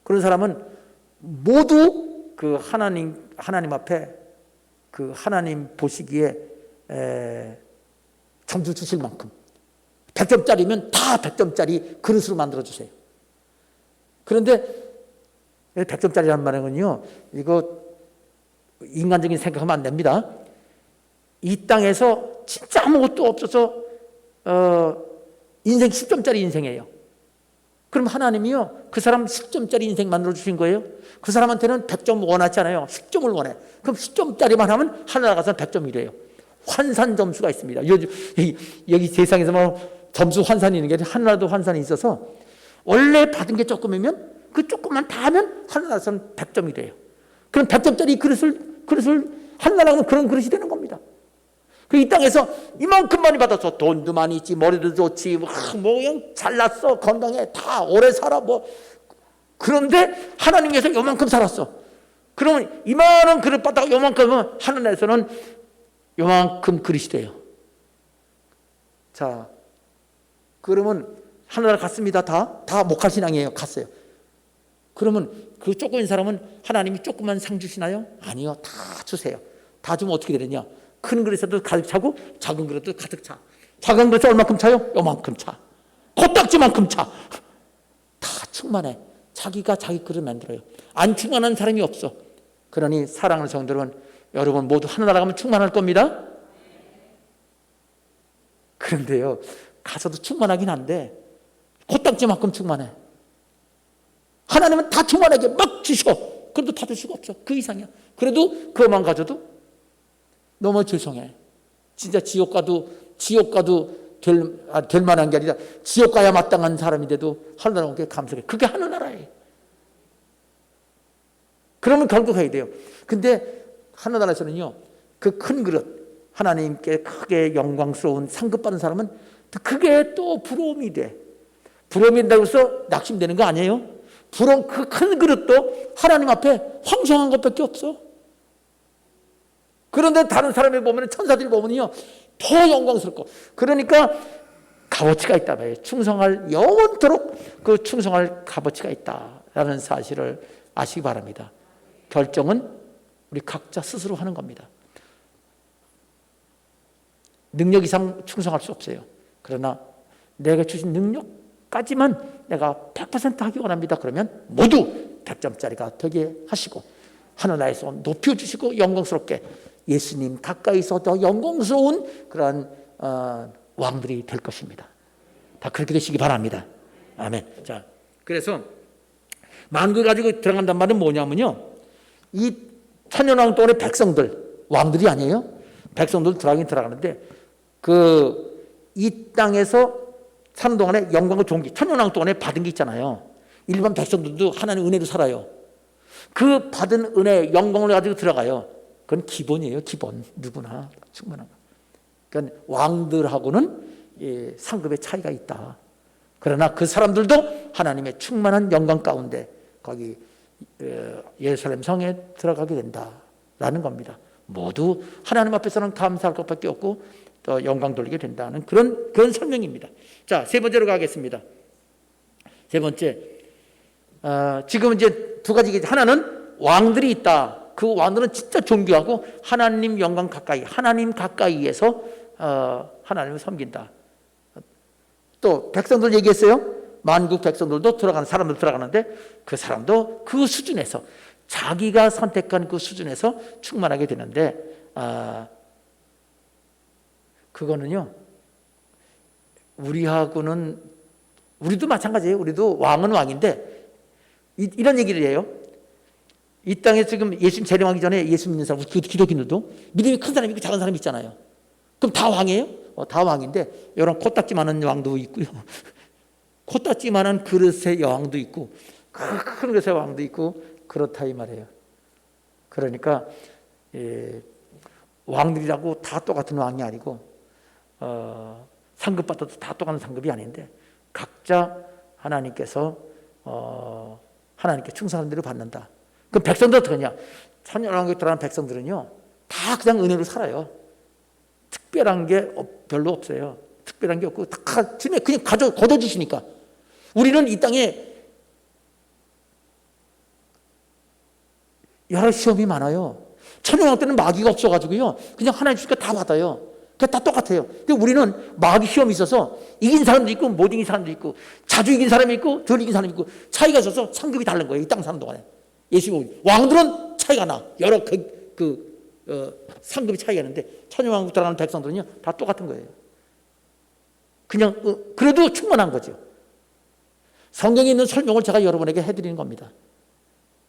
그런 사람은 모두 그 하나님 앞에 그 하나님 보시기에 점수 주실 만큼 100점짜리면 다 100점짜리 그릇으로 만들어 주세요. 그런데 100점짜리라는 말은요, 이거 인간적인 생각하면 안 됩니다. 이 땅에서 진짜 아무것도 없어서 인생 10점짜리 인생이에요. 그럼 하나님이요 그 사람 10점짜리 인생 만들어 주신 거예요. 그 사람한테는 100점 원하잖아요. 10점을 원해. 그럼 10점짜리만 하면 하늘나라 가서 100점이래요. 환산 점수가 있습니다. 여기 세상에서 뭐 점수 환산이 있는 게 하늘나라도 환산이 있어서, 원래 받은 게 조금이면 그 조금만 다 하면 하늘나라에서는 100점이 돼요. 그럼 100점짜리 그릇을 하늘나라는 그런 그릇이 되는 겁니다. 이 땅에서 이만큼 많이 받아서 돈도 많이 있지, 머리도 좋지, 뭐 그냥 잘났어, 건강해, 다 오래 살아, 뭐. 그런데 하나님께서 요만큼 살았어. 그러면 이만한 그릇 받다가 요만큼은 하늘나라에서는 요만큼 그릇이 돼요. 자, 그러면 하늘나라 갔습니다. 다 목할신앙이에요. 갔어요. 그러면 그 조금인 사람은 하나님이 조금만 상 주시나요? 아니요, 다 주세요. 다 주면 어떻게 되느냐? 큰 그릇에도 가득 차고 작은 그릇도 가득 차. 작은 그릇에 얼마큼 차요? 요만큼 차. 코딱지만큼 차. 다 충만해. 자기가 자기 그릇 만들어요. 안 충만한 사람이 없어. 그러니 사랑하는 성도들은 여러분 모두 하늘나라 가면 충만할 겁니다. 그런데요 가서도 충만하긴 한데 코딱지만큼 충만해. 하나님은 다 충만하게 막 주셔. 그래도 다 줄 수가 없어. 그 이상이야. 그래도 그것만 가져도 너무 죄송해. 진짜 지옥 가도 될 만한 게 아니라 지옥 가야 마땅한 사람인데도 하늘나라에 감사해. 그게 하늘나라예요. 그러면 결국 해야 돼요. 근데 하늘나라에서는요 그 큰 그릇, 하나님께 크게 영광스러운 상급받은 사람은 그게 또 부러움이 돼. 부러움이 된다고 해서 낙심되는 거 아니에요. 부러움, 그 큰 그릇도 하나님 앞에 황송한 것밖에 없어. 그런데 다른 사람이 보면, 천사들이 보면요 더 영광스럽고, 그러니까 값어치가 있다 봐요. 충성할, 영원토록 그 충성할 값어치가 있다라는 사실을 아시기 바랍니다. 결정은 우리 각자 스스로 하는 겁니다. 능력 이상 충성할 수 없어요. 그러나 내가 주신 능력까지만 내가 100% 하기 원합니다. 그러면 모두 100점짜리가 되게 하시고 하늘나라에서 높여주시고 영광스럽게 예수님 가까이서 더 영광스러운 그런 왕들이 될 것입니다. 다 그렇게 되시기 바랍니다. 아멘. 자, 그래서 만국을 가지고 들어간단 말은 뭐냐면요, 이 천년왕 동안의 백성들, 왕들이 아니에요. 백성들 들어가긴 들어가는데 이 땅에서 사는 동안에 영광과 존귀, 천년왕 동안에 받은 게 있잖아요. 일반 백성들도 하나님 은혜로 살아요. 그 받은 은혜, 영광을 가지고 들어가요. 그건 기본이에요. 기본. 누구나 충만한 거. 그러니까 왕들하고는 상급의 차이가 있다. 그러나 그 사람들도 하나님의 충만한 영광 가운데 거기 예루살렘 성에 들어가게 된다라는 겁니다. 모두 하나님 앞에서는 감사할 것밖에 없고 또 영광 돌리게 된다는 그런 설명입니다. 자, 세 번째로 가겠습니다. 세 번째, 지금 이제 두 가지. 하나는 왕들이 있다. 그 왕들은 진짜 존귀하고 하나님 영광 가까이, 하나님 가까이에서 하나님을 섬긴다. 또 백성들 얘기했어요. 만국 백성들도 들어가는 사람들 들어가는데 그 사람도 그 수준에서 자기가 선택한 그 수준에서 충만하게 되는데 그거는요, 우리도 마찬가지예요. 우리도 왕은 왕인데 이런 얘기를 해요. 이 땅에 지금 예수님 재림하기 전에 예수 믿는 사람, 기독인들도 믿음이 큰 사람이 있고 작은 사람이 있잖아요. 그럼 다 왕이에요? 다 왕인데 이런 코딱지 많은 왕도 있고요. 코딱지 많은 그릇의 여왕도 있고 큰 그릇의 왕도 있고 그렇다 이 말이에요. 그러니까 왕들이라고 다 똑같은 왕이 아니고 상급받아도 다 똑같은 상급이 아닌데 각자 하나님께서 하나님께 충성하는 대로 받는다. 그럼 백성들 어떻게 하냐? 천년왕국에 들어가는 백성들은요 다 그냥 은혜로 살아요. 특별한 게 별로 없어요. 특별한 게 없고 다 그냥 걷어주시니까. 우리는 이 땅에 여러 시험이 많아요. 천년왕국 때는 마귀가 없어가지고요 그냥 하나님 주니까 다 받아요. 그게 다 똑같아요. 근데 우리는 마귀 시험이 있어서 이긴 사람도 있고 못 이긴 사람도 있고 자주 이긴 사람이 있고 덜 이긴 사람이 있고 차이가 있어서 상급이 다른 거예요. 이 땅 사는 동안에. 왕들은 차이가 나. 여러 상급이 차이가 있는데 천년왕국 들어가는 백성들은요 다 똑같은 거예요. 그냥 그래도 충만한 거죠. 성경에 있는 설명을 제가 여러분에게 해드리는 겁니다.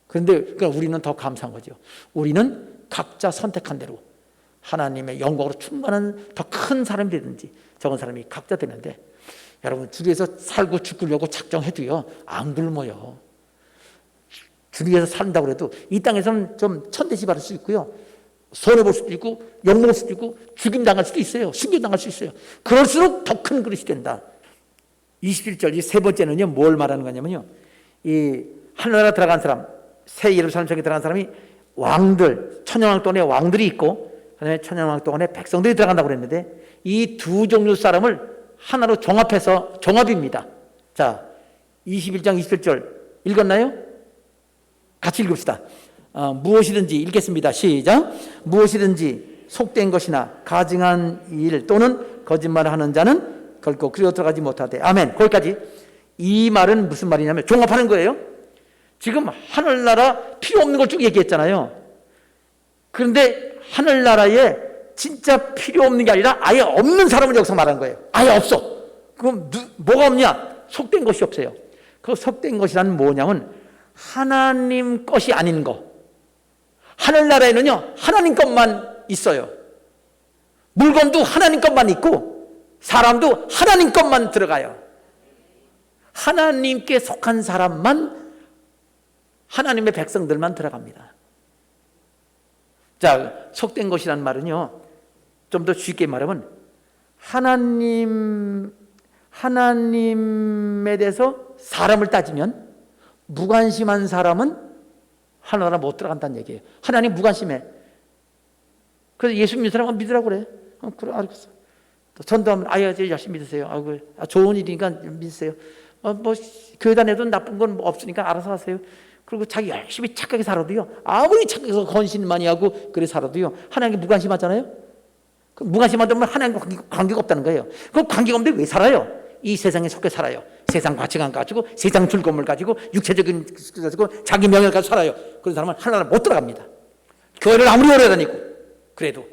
그런데 그러니까 우리는 더 감사한 거죠. 우리는 각자 선택한 대로 하나님의 영광으로 충만한 더 큰 사람이 되든지 적은 사람이 각자 되는데 여러분 주위에서 살고 죽으려고 작정해도요 안 굶어요. 주위에서 산다고 해도 이 땅에서는 좀 천대시 받을 수 있고요 손해볼 수도 있고 욕먹을 수도 있고 죽임당할 수도 있어요. 순교당할 수 있어요. 그럴수록 더 큰 그릇이 된다. 21절 이 세 번째는요 뭘 말하는 거냐면요 이 하늘나라 들어간 사람 새 예루살렘 성에 들어간 사람이 왕들 천년왕국 동안에 왕들이 있고 그다음에 천년왕국 동안에 백성들이 들어간다고 그랬는데 이 두 종류 사람을 하나로 종합해서 종합입니다. 자 21장 27절 읽었나요? 같이 읽읍시다. 무엇이든지 읽겠습니다. 시작. 무엇이든지 속된 것이나 가증한 일 또는 거짓말을 하는 자는 결코 그리로 들어가지 못하되. 아멘. 거기까지. 이 말은 무슨 말이냐면 종합하는 거예요. 지금 하늘나라 필요 없는 걸 쭉 얘기했잖아요. 그런데 하늘나라에 진짜 필요 없는 게 아니라 아예 없는 사람을 여기서 말하는 거예요. 아예 없어. 그럼 뭐가 없냐? 속된 것이 없어요. 그 속된 것이란 뭐냐면 하나님 것이 아닌 거. 하늘나라에는요 하나님 것만 있어요. 물건도 하나님 것만 있고 사람도 하나님 것만 들어가요. 하나님께 속한 사람만 하나님의 백성들만 들어갑니다. 자, 속된 것이란 말은요 좀 더 쉽게 말하면 하나님에 대해서 사람을 따지면 무관심한 사람은 하늘나라 못 들어간다는 얘기예요. 하나님 무관심해. 그래서 예수 믿는 사람은 믿으라고 그래. 그래 알겠어. 또 전도하면 아예 열심히 믿으세요. 좋은 일이니까 믿으세요. 뭐 교회 다녀도 나쁜 건 뭐 없으니까 알아서 하세요. 그리고 자기 열심히 착하게 살아도요 아무리 착해서 헌신 많이 하고 그래 살아도요 하나님께 무관심하잖아요. 그 무관심하다면 하나님과 관계가 없다는 거예요. 그 관계가 없는데 왜 살아요? 이 세상에 속해 살아요. 세상 가치관 가지고 세상 즐거움을 가지고 육체적인 가지고 자기 명예를 가지고 살아요. 그런 사람은 하나님 못 들어갑니다. 교회를 아무리 오래 다니고 그래도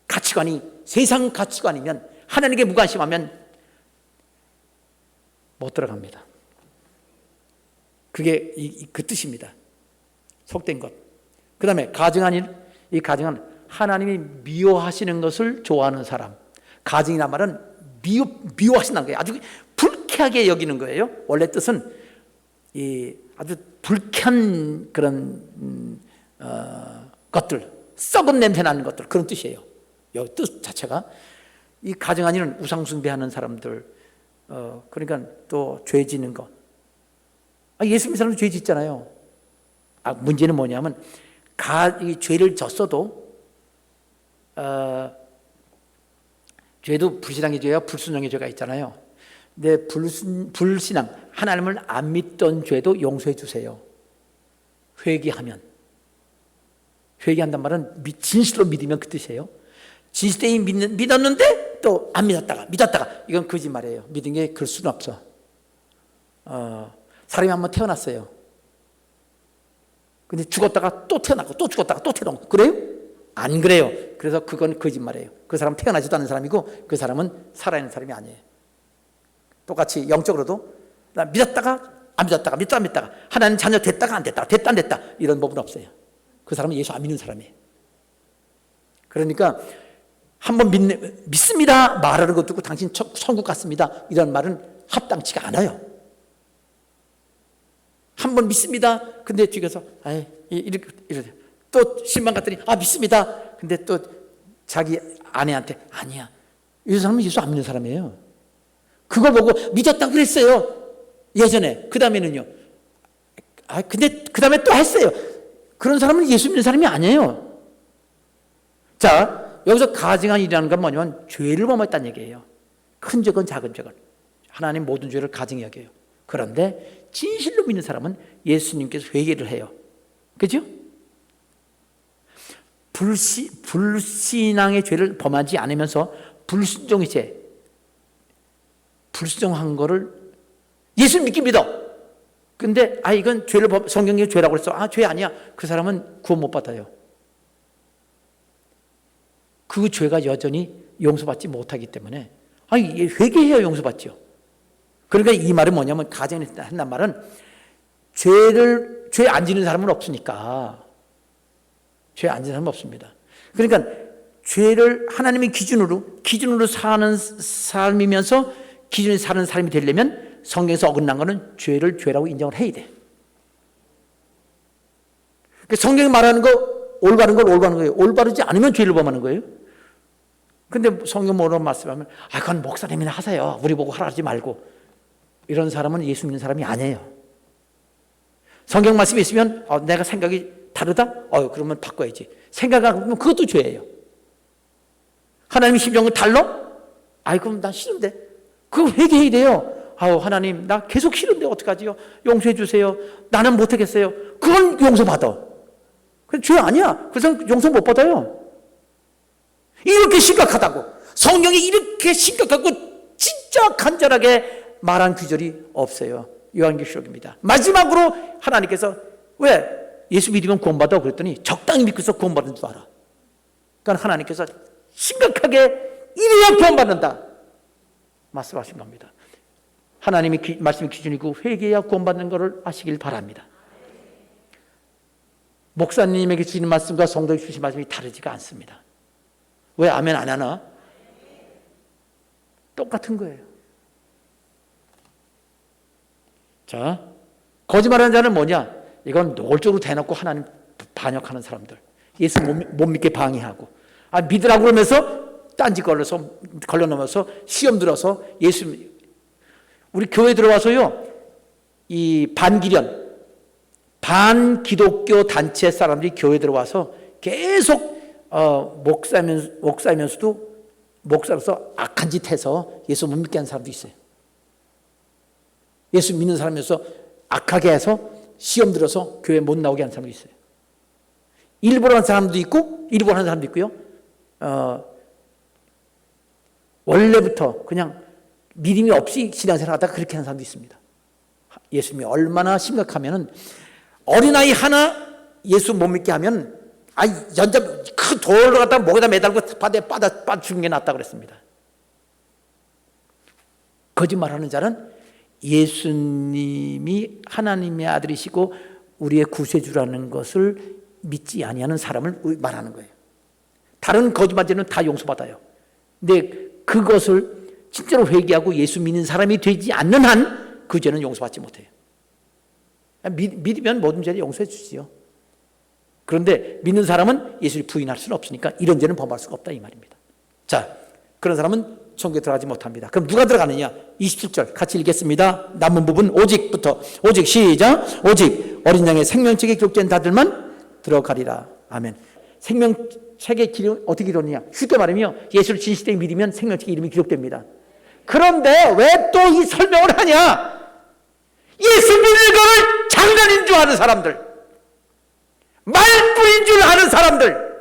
가치관이 세상 가치관이면 하나님께 무관심하면 못 들어갑니다. 그게 그 뜻입니다. 속된 것. 그 다음에 가증한 일. 이 가증은 하나님이 미워하시는 것을 좋아하는 사람. 가증이란 말은 미워하신다는 거예요. 아주 불쾌하게 여기는 거예요. 원래 뜻은 아주 불쾌한 그런 것들, 썩은 냄새 나는 것들, 그런 뜻이에요. 여기 뜻 자체가. 이 가증한 이는 우상 숭배하는 사람들, 그러니까 또 죄 짓는 것. 예수 믿는 사람도 죄 짓잖아요. 문제는 뭐냐면 이 죄를 졌어도 죄도 불신앙의 죄와 불순종의 죄가 있잖아요. 근데 불신앙, 하나님을 안 믿던 죄도 용서해 주세요. 회개한단 말은 진실로 믿으면 그 뜻이에요. 진실되이 믿었는데 또 안 믿었다가 이건 거짓말이에요. 믿은 게 그럴 수는 없어. 사람이 한번 태어났어요. 근데 죽었다가 또 태어나고 또 죽었다가 또 태어나고, 그래요? 안 그래요. 그래서 그건 거짓말이에요. 그 사람은 태어나지도 않은 사람이고 그 사람은 살아있는 사람이 아니에요. 똑같이 영적으로도 나 믿었다가 안 믿었다가 믿다 안 믿다가, 하나님 자녀 됐다가 안 됐다가 됐다 안 됐다, 이런 법은 없어요. 그 사람은 예수 안 믿는 사람이에요. 그러니까 한번 믿습니다 말하는 것도 듣고 당신 천국 갔습니다 이런 말은 합당치가 않아요. 한번 믿습니다 근데 뒤에서 이렇게 또 신방 갔더니 믿습니다 근데 또 자기 아내한테 아니야, 이 사람은 예수 안 믿는 사람이에요. 그거 보고 믿었다고 그랬어요 예전에. 그 다음에는요, 근데 그 다음에 또 했어요. 그런 사람은 예수 믿는 사람이 아니에요. 자, 여기서 가증한 일이라는 건 뭐냐면 죄를 범했다는 얘기예요. 큰 죄건 작은 죄건 하나님 모든 죄를 가증히 여겨요. 그런데 진실로 믿는 사람은 예수님께서 회개를 해요. 그죠? 불신앙의 죄를 범하지 않으면서 불순종의 죄, 불순종한 거를 예수 믿긴 믿어. 근데 이건 죄를 성경에 죄라고 그랬어. 죄 아니야. 그 사람은 구원 못 받아요. 그 죄가 여전히 용서받지 못하기 때문에 회개해야 용서받죠. 그러니까 이 말은 뭐냐면, 가정에 한단 말은 죄 안 지는 사람은 없으니까. 죄 안 지는 사람은 없습니다. 그러니까 죄를 하나님의 기준으로 사는 삶이면서 기준에 사는 삶이 되려면 성경에서 어긋난 거는 죄를 죄라고 인정을 해야 돼. 성경이 말하는 거 올바른 걸 올바른 거예요. 올바르지 않으면 죄를 범하는 거예요. 근데 성경 뭐라고 말씀하면 그건 목사님이나 하세요. 우리 보고 하라 하지 말고. 이런 사람은 예수 믿는 사람이 아니에요. 성경 말씀이 있으면 내가 생각이 다르다? 그러면 바꿔야지. 생각하고 보면 그것도 죄예요. 하나님 심정은 달라? 그럼 난 싫은데. 그거 회개해야 돼요. 하나님 나 계속 싫은데 어떡하지요? 용서해 주세요. 나는 못하겠어요. 그건 용서받아. 죄 아니야. 그래서 용서 못 받아요. 이렇게 심각하다고, 성경이 이렇게 심각하고 진짜 간절하게 말한 구절이 없어요. 요한계시록입니다. 마지막으로 하나님께서 왜 예수 믿으면 구원받아 그랬더니 적당히 믿고서 구원받는 줄 알아. 그러니까 하나님께서 심각하게 이래야 구원받는다 말씀하신 겁니다. 하나님의 말씀의 기준이고 회개해야 구원받는 것을 아시길 바랍니다. 목사님에게 주시는 말씀과 성도에게 주시는 말씀이 다르지가 않습니다. 왜 아멘 안 하나? 똑같은 거예요. 자, 거짓말하는 자는 뭐냐? 이건 노골적으로 대놓고 하나님 반역하는 사람들. 예수 못 믿게 방해하고, 믿으라고 그러면서 딴짓 걸러놓으면서 시험 들어서 우리 교회 들어와서요, 이 반기독교 단체 사람들이 교회 들어와서 계속 목사면서도 목사로서 악한 짓 해서 예수 못 믿게 하는 사람도 있어요. 예수 믿는 사람이어서 악하게 해서 시험 들어서 교회 못 나오게 하는 사람도 있어요. 일부러 하는 사람도 있고 일부러 하는 사람도 있고요. 원래부터 그냥 믿음이 없이 신앙생활 하다가 그렇게 하는 사람도 있습니다. 예수님이 얼마나 심각하면은 어린아이 하나 예수 못 믿게 하면 큰 돌을 갖다 목에다 매달고 바다에 빠져 죽는 게 낫다고 그랬습니다. 거짓말하는 자는 예수님이 하나님의 아들이시고 우리의 구세주라는 것을 믿지 아니하는 사람을 말하는 거예요. 다른 거짓말들은 다 용서받아요. 근데 그것을 진짜로 회개하고 예수 믿는 사람이 되지 않는 한 그 죄는 용서받지 못해요. 믿으면 모든 죄를 용서해 주지요. 그런데 믿는 사람은 예수를 부인할 수는 없으니까 이런 죄는 범할 수가 없다 이 말입니다. 자, 그런 사람은 천국에 들어가지 못합니다. 그럼 누가 들어가느냐? 27절 같이 읽겠습니다. 남은 부분 오직부터. 오직 시작. 오직 어린 양의 생명책에 기록된 자들만 들어가리라. 아멘. 생명책의 기록 어떻게 기록하느냐? 쉽게 말하면 예수를 진실되게 믿으면 생명책에 이름이 기록됩니다. 그런데 왜 또 이 설명을 하냐? 예수 믿는 거를 장난인 줄 아는 사람들, 말뿐인 줄 아는 사람들,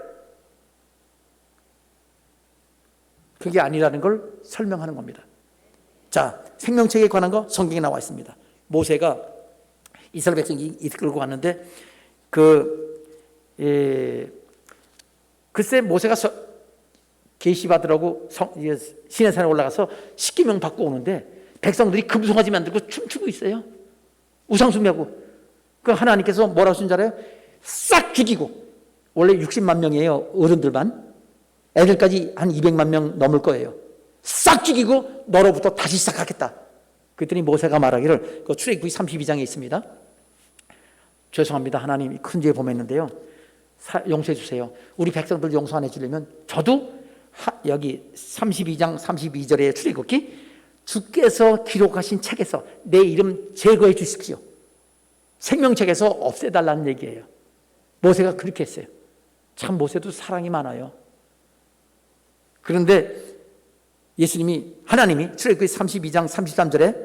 그게 아니라는 걸 설명하는 겁니다. 자, 생명책에 관한 거 성경에 나와 있습니다. 모세가 이스라엘 백성이 이끌고 갔는데 글쎄 모세가 계시받으라고 시내산에 올라가서 십계명 받고 오는데 백성들이 금송아지 만들고 춤추고 있어요. 우상숭배하고. 그 하나님께서 뭐라고 하신 줄 알아요? 싹 죽이고, 원래 60만 명이에요 어른들만, 애들까지 한 200만 명 넘을 거예요. 싹 죽이고 너로부터 다시 시작하겠다. 그랬더니 모세가 말하기를, 그 출애굽기 32장에 있습니다. 죄송합니다 하나님, 큰 죄 범했는데요 용서해 주세요. 우리 백성들 용서 안 해주려면 저도 여기 32장 32절의 출애굽기, 주께서 기록하신 책에서 내 이름 제거해 주십시오. 생명책에서 없애달라는 얘기예요. 모세가 그렇게 했어요. 참 모세도 사랑이 많아요. 그런데 하나님이 출애굽기 32장 33절에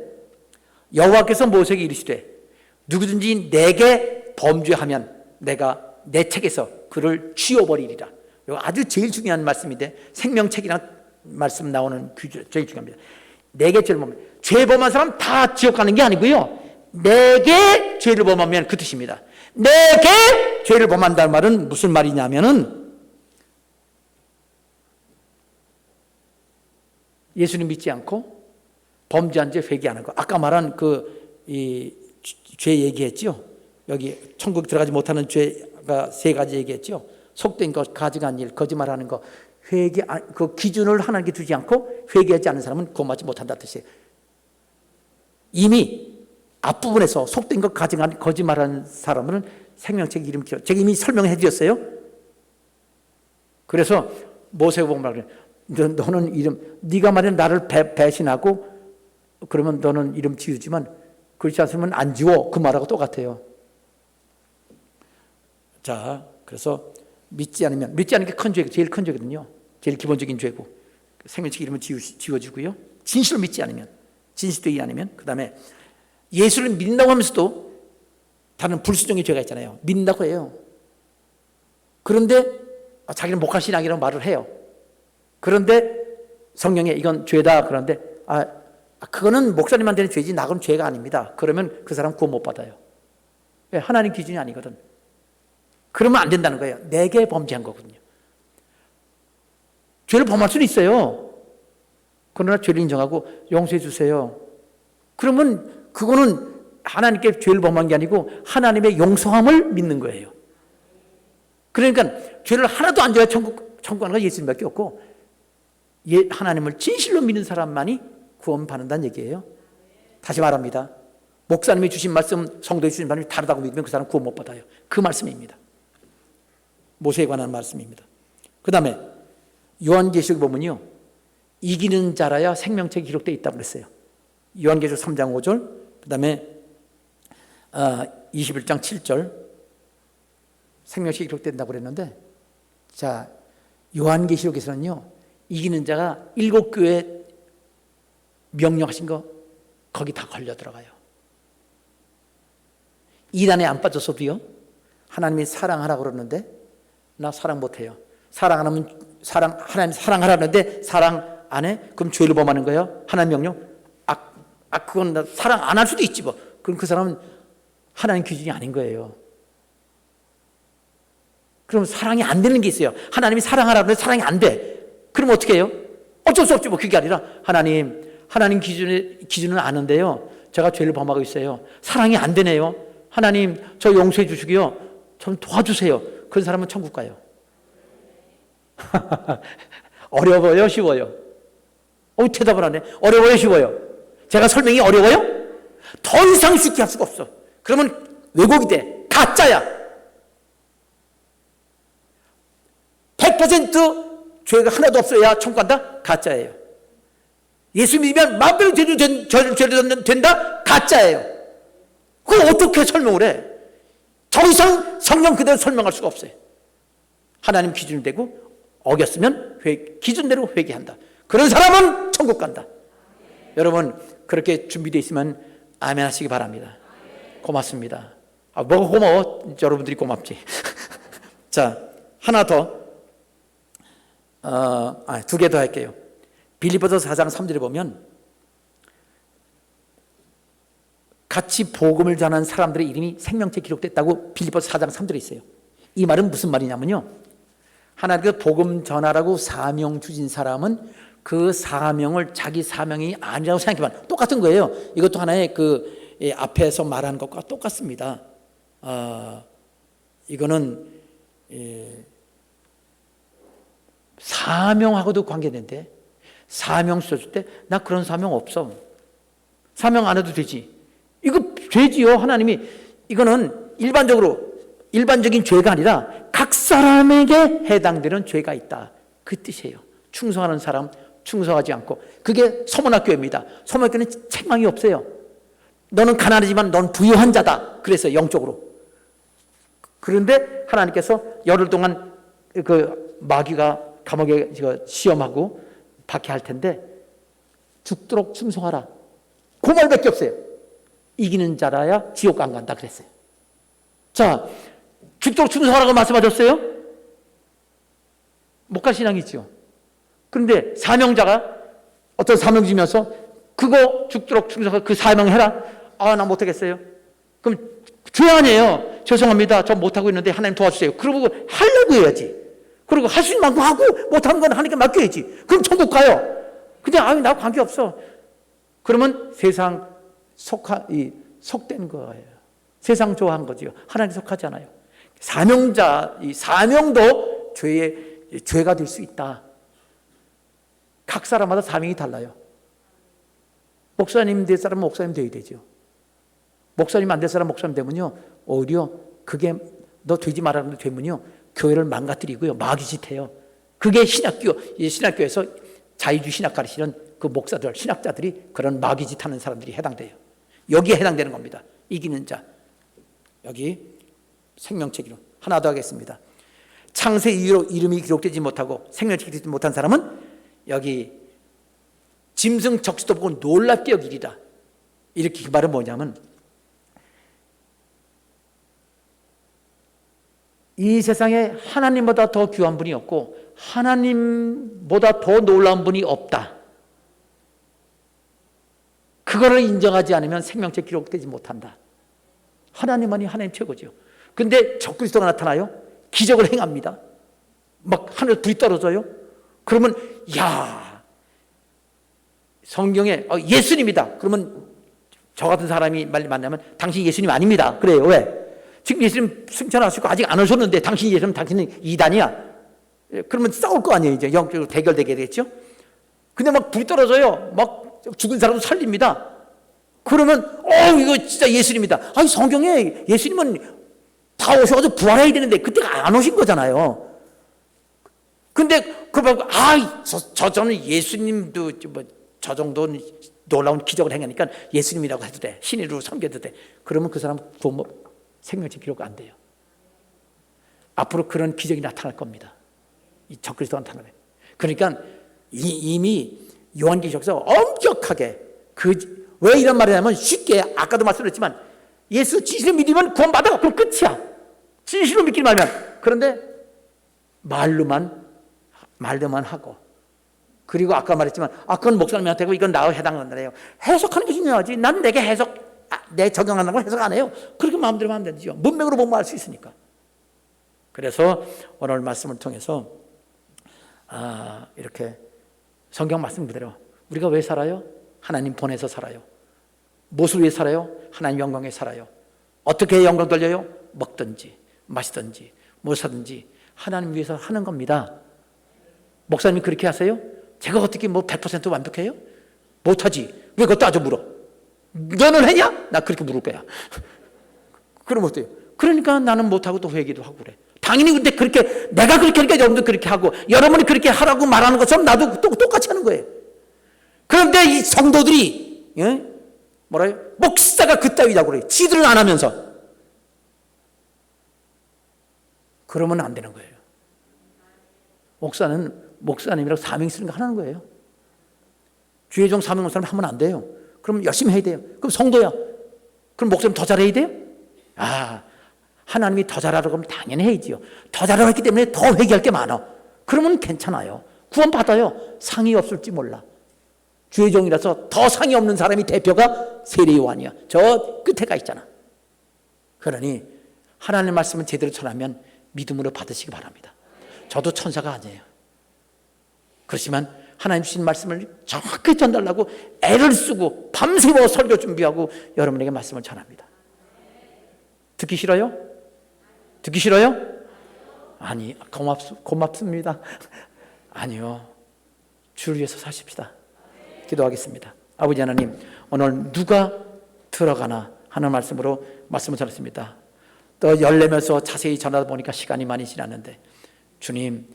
여호와께서 모세에게 이르시되 누구든지 내게 범죄하면 내가 내 책에서 그를 쥐어버리리라. 이거 아주 제일 중요한 말씀인데, 생명책이라는 말씀 나오는 제일 중요합니다. 내게 죄를 범하면, 죄 범한 사람 다 지옥 가는 게 아니고요, 내게 죄를 범하면 그 뜻입니다. 내게 죄를 범한다는 말은 무슨 말이냐면은 예수님 믿지 않고 범죄한 죄 회개하는 거. 아까 말한 죄 얘기했죠. 여기 천국 들어가지 못하는 죄가 3가지 얘기했죠. 속된 것, 가증한 일, 거짓말하는 거, 그 기준을 하나님께 두지 않고 회개하지 않는 사람은 구원받지 못한다 뜻이에요. 이미 앞부분에서 속된 것, 가증한, 거짓말하는 사람은 생명책 이름 기록. 제가 이미 설명해 드렸어요. 그래서 모세가 보면 말해요. 너는 이름, 네가 만약 나를 배신하고 그러면 너는 이름 지우지만 그렇지 않으면 안 지워. 그 말하고 똑같아요. 자, 그래서 믿지 않는 게 큰 죄, 제일 큰 죄거든요. 제일 기본적인 죄고, 생명책 이름은 지워지고요. 진실을 믿지 않으면, 진실되지 않으면, 그 다음에 예수를 믿는다고 하면서도 다른 불수종의 죄가 있잖아요. 믿는다고 해요. 그런데 자기는 목한 신앙이라고 말을 해요. 그런데 성경에 이건 죄다 그러는데 그거는 목사님한테 되는 죄지 나는 죄가 아닙니다. 그러면 그 사람 구원 못 받아요. 왜? 하나님 기준이 아니거든. 그러면 안 된다는 거예요. 내게 범죄한 거거든요. 죄를 범할 수는 있어요. 그러나 죄를 인정하고 용서해 주세요. 그러면 그거는 하나님께 죄를 범한 게 아니고 하나님의 용서함을 믿는 거예요. 그러니까 죄를 하나도 안 져야 천국 가는 건 예수님밖에 없고, 하나님을 진실로 믿는 사람만이 구원받는다는 얘기예요. 다시 말합니다. 목사님이 주신 말씀, 성도에 주신 말씀이 다르다고 믿으면 그 사람 구원 못 받아요. 그 말씀입니다. 모세에 관한 말씀입니다. 그 다음에 요한계시록 보면요, 이기는 자라야 생명책이 기록되어 있다고 그랬어요. 요한계시록 3장 5절, 그 다음에 21장 7절 생명책이 기록된다고 그랬는데, 자, 요한계시록에서는요, 이기는 자가 7교회 명령하신 거 거기 다 걸려 들어가요. 이단에 안 빠졌어도요, 하나님이 사랑하라고 그러는데 나 사랑 못해요. 사랑 안 하면 하나님 사랑하라는데 사랑 안 해? 그럼 죄를 범하는 거예요? 하나님 명령? 그건 나 사랑 안 할 수도 있지 뭐. 그럼 그 사람은 하나님 기준이 아닌 거예요. 그럼 사랑이 안 되는 게 있어요. 하나님이 사랑하라는데 사랑이 안 돼. 그럼 어떻게 해요? 어쩔 수 없지 뭐. 그게 아니라 하나님 기준은 아는데요, 제가 죄를 범하고 있어요. 사랑이 안 되네요. 하나님 저 용서해 주시고요, 좀 도와주세요. 그런 사람은 천국 가요. 어려워요? 쉬워요? 대답을 안 해. 어려워요? 쉬워요? 제가 설명이 어려워요? 더 이상 쉽게 할 수가 없어. 그러면 왜곡이 돼. 가짜야. 100% 죄가 하나도 없어야 천국 간다? 가짜예요. 예수 믿으면 마음대로 죄도 된다? 가짜예요. 그걸 어떻게 설명을 해? 더 이상 성경 그대로 설명할 수가 없어요. 하나님 기준이 되고 어겼으면 기준대로 회개한다. 그런 사람은 천국 간다. 여러분 그렇게 준비되어 있으면 아멘 하시기 바랍니다. 고맙습니다. 뭐가 고마워? 여러분들이 고맙지. 자, 하나 더, 두 개 더 할게요. 빌립보서 4장 3절에 보면 같이 복음을 전한 사람들의 이름이 생명책에 기록됐다고 빌립보서 4장 3절에 있어요. 이 말은 무슨 말이냐면요, 하나님께서 복음 전하라고 사명 주신 사람은 그 사명을 자기 사명이 아니라고 생각해봐. 똑같은 거예요. 이것도 하나의 앞에서 말하는 것과 똑같습니다. 이거는 사명하고도 관계된데, 사명 써줄 때 나 그런 사명 없어, 사명 안 해도 되지, 이거 죄지요. 하나님이 이거는 일반적인 죄가 아니라 각 사람에게 해당되는 죄가 있다, 그 뜻이에요. 충성하는 사람, 충성하지 않고. 그게 서문학교입니다. 서문학교는 책망이 없어요. 너는 가난하지만 넌 부유한 자다, 그래서 영적으로. 그런데 하나님께서 열흘 동안 그 마귀가 감옥에 시험하고 박해할 텐데 죽도록 충성하라, 그 말밖에 없어요. 이기는 자라야 지옥 안 간다 그랬어요. 자, 죽도록 충성하라고 말씀하셨어요? 못 갈 신앙이죠. 그런데 사명자가 어떤 사명 주면서 그거 죽도록 충성하고 그 사명해라. 나 못하겠어요. 그럼 죄 아니에요. 죄송합니다, 저 못하고 있는데 하나님 도와주세요. 그러고 하려고 해야지. 그리고 할 수 있는 만큼 하고 못하는 건 하나님께 맡겨야지. 그럼 천국 가요. 그냥 나 관계없어. 그러면 세상 속된 거예요. 세상 좋아한 거죠. 하나님 속하지 않아요. 이 사명도 죄가 될 수 있다. 각 사람마다 사명이 달라요. 목사님 될 사람은 목사님 되어야 되죠. 목사님 안 될 사람 목사님 되면요, 오히려 그게 너 되지 말라는 거 되면요, 교회를 망가뜨리고요, 마귀짓해요. 그게 신학교에서 자유주의 신학 가르치는 그 목사들, 신학자들이 그런 마귀짓하는 사람들이 해당돼요. 여기에 해당되는 겁니다. 이기는 자. 여기 생명책 이름 하나 더 하겠습니다. 창세 이후로 이름이 기록되지 못하고 생명책이 기록되지 못한 사람은 여기 짐승 적시도 보고 놀랍게 여기리라. 이렇게 그 말은 뭐냐면, 이 세상에 하나님보다 더 귀한 분이 없고 하나님보다 더 놀라운 분이 없다. 그거를 인정하지 않으면 생명책 기록되지 못한다. 하나님만이 하나님 최고죠. 근데 적그리스도가 나타나요. 기적을 행합니다. 막 하늘 불이 떨어져요. 그러면 성경에 예수님이다. 그러면 저 같은 사람이 만나면 당신 예수님 아닙니다. 그래요. 왜? 지금 예수님 승천하시고 아직 안 오셨는데 당신이 예수님, 당신은 이단이야. 그러면 싸울 거 아니에요. 이제 영적으로 대결되게 되겠죠. 근데 막 불이 떨어져요. 막 죽은 사람도 살립니다. 그러면 이거 진짜 예수님이다. 성경에 예수님은 다 오셔가지고 부활해야 되는데 그때가 안 오신 거잖아요. 근데 그러고 저는 예수님도 저 정도 놀라운 기적을 행하니까 예수님이라고 해도 돼, 신이로 섬겨도 돼. 그러면 그 사람은 생명책 기록 안 돼요. 앞으로 그런 기적이 나타날 겁니다. 이 적그리스도가 나타나면. 그러니까 이미 요한계시록에서 엄격하게 왜 이런 말을 하냐면, 쉽게 아까도 말씀드렸지만 예수 진실로 믿으면 구원받아. 그럼 끝이야. 진실로 믿기를 말면. 그런데 말로만 하고, 그리고 아까 말했지만 그건 목사님한테 하고 이건 나와 해당한다네요. 해석하는 게 중요하지. 난 내게 내 적용하는 걸 해석 안 해요. 그렇게 마음대로 하면 안 되죠. 문맥으로 보면 알 수 있으니까. 그래서 오늘 말씀을 통해서 이렇게 성경 말씀 그대로 우리가 왜 살아요? 하나님 보내서 살아요. 무엇을 위해 살아요? 하나님 영광에 살아요. 어떻게 영광 돌려요? 먹든지 마시든지 뭐 사든지 하나님 위해서 하는 겁니다. 목사님이 그렇게 하세요? 제가 어떻게 100% 완벽해요? 못하지. 왜 그거 따져 물어? 너는 했냐? 나 그렇게 물을 거야. 그럼 어때요? 그러니까 나는 못하고 또 회개도 하고 그래. 당연히 근데 그렇게 내가 그렇게 하니까 여러분도 그렇게 하고 여러분이 그렇게 하라고 말하는 것처럼 나도 똑같이 하는 거예요. 그런데 이 성도들이 뭐라요? 목사가 그따위라고 그래요. 지들은 안 하면서. 그러면 안 되는 거예요. 목사는 목사님이라고 사명 쓰는 거 하는 거예요. 주의 종 사명 목사님 하면 안 돼요. 그럼 열심히 해야 돼요. 그럼 성도야. 그럼 목사님 더 잘해야 돼요? 하나님이 더 잘하라고 하면 당연히 해야지요. 더 잘하라고 했기 때문에 더 회개할 게 많아. 그러면 괜찮아요. 구원 받아요. 상이 없을지 몰라. 주의 종이라서 더 상이 없는 사람이 대표가 세례요한이야. 저 끝에 가 있잖아. 그러니 하나님의 말씀을 제대로 전하면 믿음으로 받으시기 바랍니다. 저도 천사가 아니에요. 그렇지만 하나님 주신 말씀을 정확히 전달하고 애를 쓰고 밤새워 설교 준비하고 여러분에게 말씀을 전합니다. 듣기 싫어요? 듣기 싫어요? 아니, 고맙습니다. 아니요. 주를 위해서 사십시다. 기도하겠습니다. 아버지 하나님, 오늘 누가 들어가나 하는 말씀으로 말씀을 전했습니다. 또 열내면서 자세히 전하다 보니까 시간이 많이 지났는데 주님,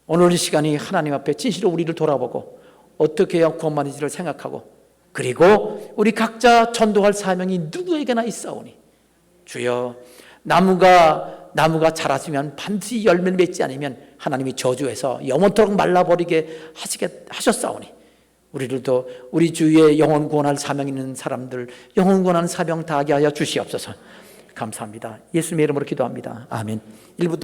오늘 이 시간이 하나님 앞에 진실로 우리를 돌아보고 어떻게 해야 구원받는지를 생각하고 그리고 우리 각자 전도할 사명이 누구에게나 있사오니 주여, 나무가 자라주면 반드시 열매를 맺지 않으면 하나님이 저주해서 영원토록 말라버리게 하셨사오니 우리들도 우리 주위에 영혼 구원할 사명 있는 사람들 영혼 구원하는 사명 다하게 하여 주시옵소서. 감사합니다. 예수님의 이름으로 기도합니다. 아멘.